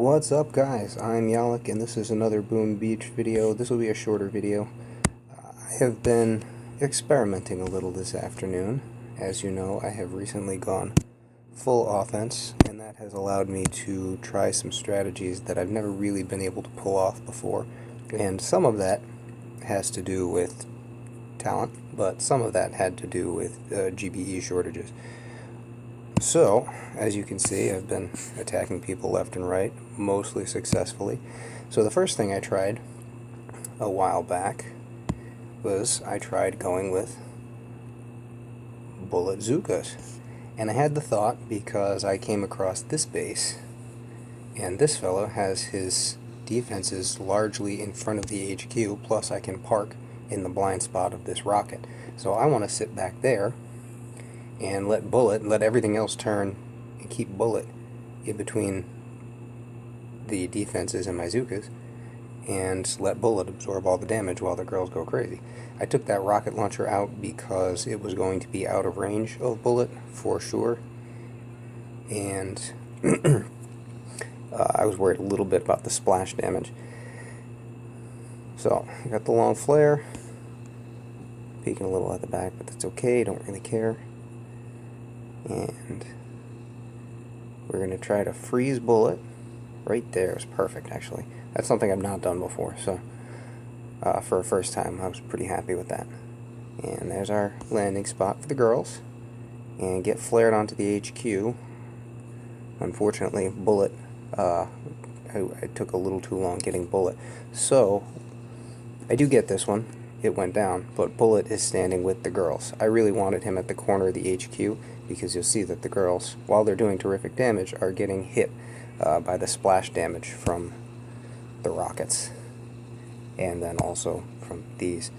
What's up, guys? I'm Yalik and this is another Boom Beach video. This will be a shorter video. I have been experimenting a little this afternoon. As you know, I have recently gone full offense, and that has allowed me to try some strategies that I've never really been able to pull off before. And some of that has to do with talent, but some of that had to do with GBE shortages. So, as you can see, I've been attacking people left and right, mostly successfully. So the first thing I tried a while back was I tried going with Bullitt Zookas. And I had the thought because I came across this base, and this fellow has his defenses largely in front of the HQ, plus I can park in the blind spot of this rocket. So I want to sit back there and let everything else turn and keep Bullitt in between the defenses and my Zookas, and let Bullitt absorb all the damage while the girls go crazy. I took that rocket launcher out because it was going to be out of range of Bullitt for sure, and I was worried a little bit about the splash damage. So I got the long flare, peeking a little at the back, but that's okay, don't really care. And we're going to try to freeze Bullitt. Right there is perfect, actually. That's something I've not done before, so for a first time I was pretty happy with that. And there's our landing spot for the girls, and get flared onto the HQ. Unfortunately, Bullitt, I took a little too long getting Bullitt, so I do get this one. It went down, but Bullitt is standing with the girls. I really wanted him at the corner of the HQ because you'll see that the girls, while they're doing terrific damage, are getting hit by the splash damage from the rockets, and then also from these.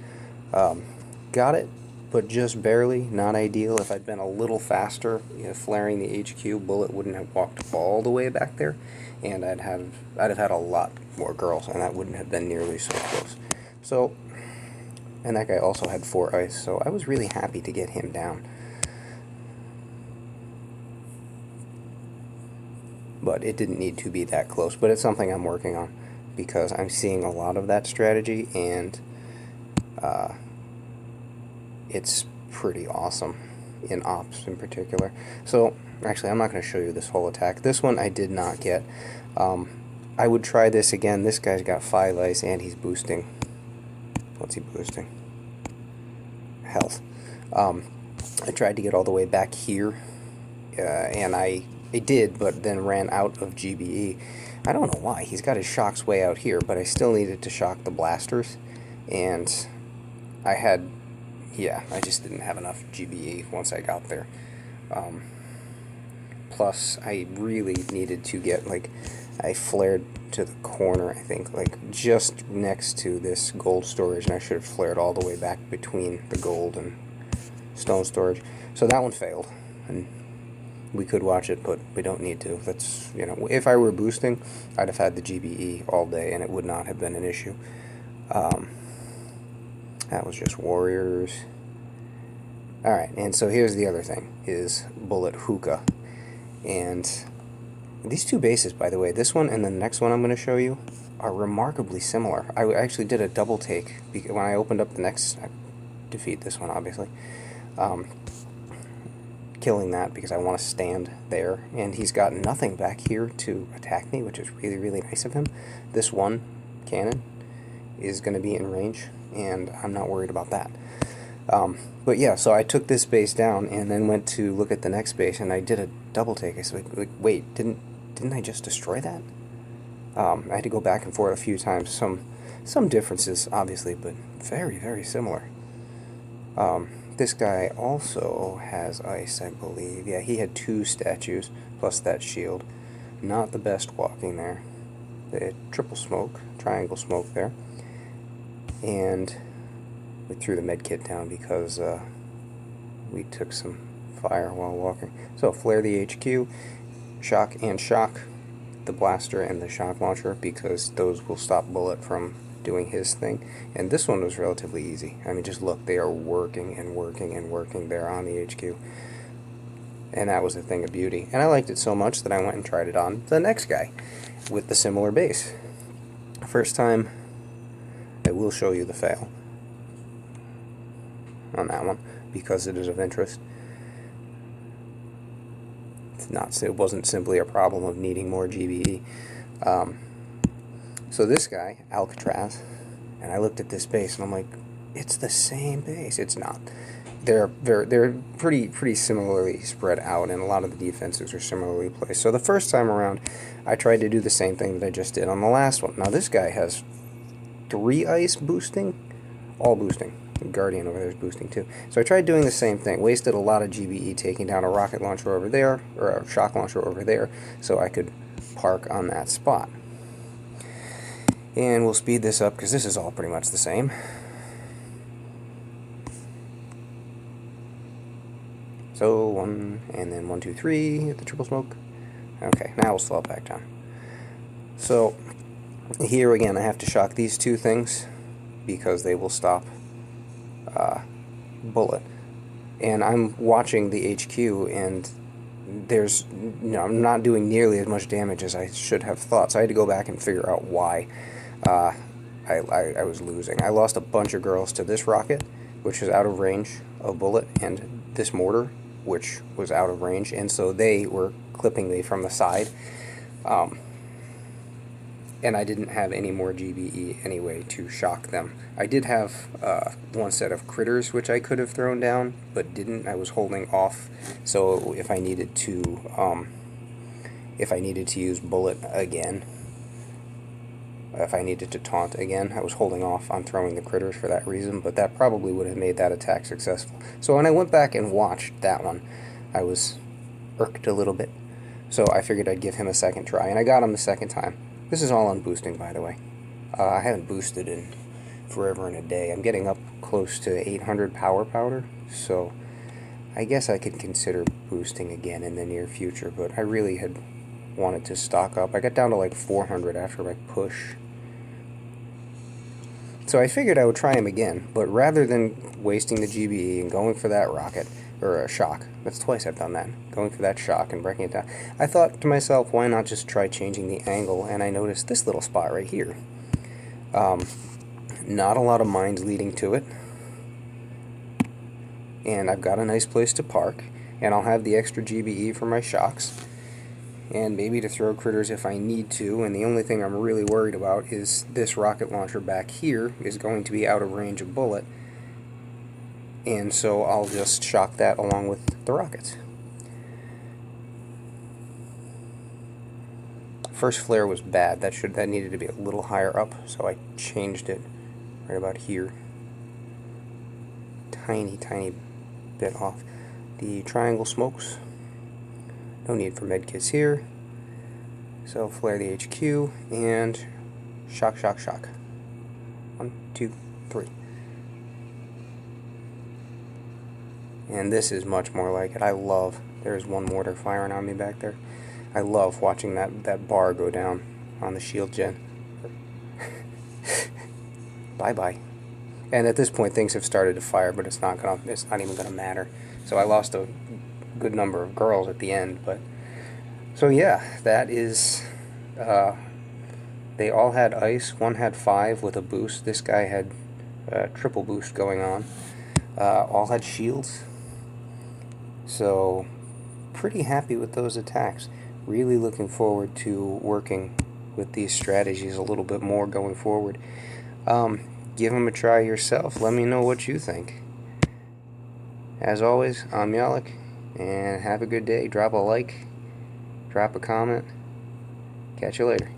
Got it, but just barely, not ideal. If I'd been a little faster, flaring the HQ, Bullitt wouldn't have walked all the way back there, and I'd have had a lot more girls, and that wouldn't have been nearly so close. So, and that guy also had 4 ice, so I was really happy to get him down. But it didn't need to be that close, but it's something I'm working on because I'm seeing a lot of that strategy, and it's pretty awesome in ops in particular. So actually, I'm not going to show you this whole attack. This one I did not get. I would try this again. This guy's got 5 ice and he's boosting. What's he boosting? Health. I tried to get all the way back here, and I did, but then ran out of GBE. I don't know why. He's got his shocks way out here, but I still needed to shock the blasters, and I just didn't have enough GBE once I got there. Plus, I really needed to get, I flared to the corner, I think, just next to this gold storage, and I should have flared all the way back between the gold and stone storage. So that one failed, and we could watch it, but we don't need to. That's, if I were boosting, I'd have had the GBE all day, and it would not have been an issue. That was just warriors. Alright, and so here's the other thing, is Bullitt Hooka. And these two bases, by the way, this one and the next one I'm going to show you, are remarkably similar. I actually did a double take when I opened up the next, I defeat this one, obviously. Killing that because I want to stand there, and he's got nothing back here to attack me, which is really, really nice of him. This one cannon is going to be in range, and I'm not worried about that. But yeah, so I took this base down and then went to look at the next base, and I did a double take. I said, wait, didn't I just destroy that? I had to go back and forth a few times. Some differences, obviously, but very, very similar. This guy also has ice, I believe. Yeah, he had 2 statues, plus that shield. Not the best walking there. The triple smoke, triangle smoke there. And we threw the med kit down because we took some fire while walking. So, flare the HQ, shock the blaster and the shock launcher, because those will stop Bullitt from doing his thing. And this one was relatively easy. I mean, just look, they are working and working and working there on the HQ. And that was a thing of beauty. And I liked it so much that I went and tried it on the next guy with the similar base. First time, I will show you the fail on that one because it is of interest. It wasn't simply a problem of needing more GBE. So this guy, Alcatraz, and I looked at this base and I'm like, it's the same base. It's not. They're pretty similarly spread out, and a lot of the defenses are similarly placed. So the first time around, I tried to do the same thing that I just did on the last one. Now this guy has 3 ice boosting, all boosting. The Guardian over there is boosting too. So I tried doing the same thing. Wasted a lot of GBE taking down a rocket launcher over there, or a shock launcher over there, so I could park on that spot. And we'll speed this up because this is all pretty much the same. So 1, and then 1, 2, 3, hit the triple smoke. Okay, now we'll slow it back down. So here again, I have to shock these 2 things because they will stop Bullitt. And I'm watching the HQ, and I'm not doing nearly as much damage as I should have thought. So I had to go back and figure out why I was losing. I lost a bunch of girls to this rocket, which was out of range of Bullitt, and this mortar, which was out of range, and so they were clipping me from the side. And I didn't have any more GBE anyway to shock them. I did have one set of critters which I could have thrown down, but didn't. I was holding off, so if I needed to use Bullitt again, if I needed to taunt again, I was holding off on throwing the critters for that reason, but that probably would have made that attack successful. So when I went back and watched that one, I was irked a little bit. So I figured I'd give him a second try, and I got him the second time. This is all on boosting, by the way. I haven't boosted in forever and a day. I'm getting up close to 800 power powder, so I guess I could consider boosting again in the near future, but I really had wanted to stock up. I got down to like 400 after my push. So I figured I would try him again, but rather than wasting the GBE and going for that rocket, or a shock, that's twice I've done that, going for that shock and breaking it down, I thought to myself, why not just try changing the angle? And I noticed this little spot right here. Not a lot of mines leading to it, and I've got a nice place to park, and I'll have the extra GBE for my shocks, and maybe to throw critters if I need to. And the only thing I'm really worried about is this rocket launcher back here is going to be out of range of Bullitt, and so I'll just shock that along with the rockets. First flare was bad. That needed to be a little higher up, so I changed it right about here. Tiny bit off. The triangle smokes. No need for medkits here. So flare the HQ and shock. 1, 2, 3. And this is much more like it. There's one mortar firing on me back there. I love watching that bar go down on the shield gen. Bye. And at this point things have started to fire, but it's not even gonna matter. So I lost a good number of girls at the end, but so yeah, that is they all had ice. One had 5 with a boost. This guy had triple boost going on. All had shields. So pretty happy with those attacks. Really looking forward to working with these strategies a little bit more going forward. Give them a try yourself. Let me know what you think. As always, I'm Yalik, and have a good day. Drop a like, drop a comment. Catch you later.